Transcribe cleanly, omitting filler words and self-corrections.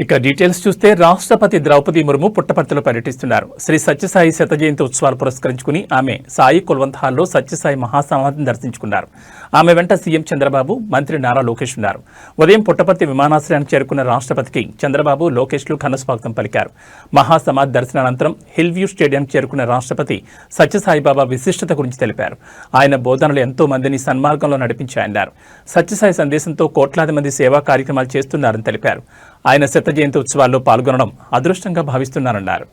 ఇక డీటెయిల్స్ చూస్తే రాష్ట్రపతి ద్రౌపది ముర్ము పుట్టపర్తిలో పర్యటిస్తున్నారు. శ్రీ సత్యసాయి శత జయంతి ఉత్సవాలు పురస్కరించుకుని ఆమె సాయి కుల్వంత్ హాల్లో సత్యసాయి మహాసమాధిని దర్శించుకున్నారు. ఆమె వెంట సీఎం చంద్రబాబు, మంత్రి నారా లోకేష్ ఉన్నారు. ఉదయం పుట్టపర్తి విమానాశ్రయానికి చేరుకున్న రాష్ట్రపతికి చంద్రబాబు, లోకేష్లు ఘనస్వాగతం పలికారు. మహాసమాధి దర్శనానంతరం హిల్ వ్యూ స్టేడియానికి చేరుకున్న రాష్ట్రపతి సత్యసాయిబాబా విశిష్టత గురించి తెలిపారు. ఆయన బోధనలు ఎంతో మందిని సన్మార్గంలో నడిపించాయన్నారు. సత్యసాయి సందేశంతో కోట్లాది మంది సేవా కార్యక్రమాలు చేస్తున్నారని తెలిపారు. ఆయన శత జయంతి ఉత్సవాల్లో పాల్గొనడం అదృష్టంగా భావిస్తున్నారన్నారు.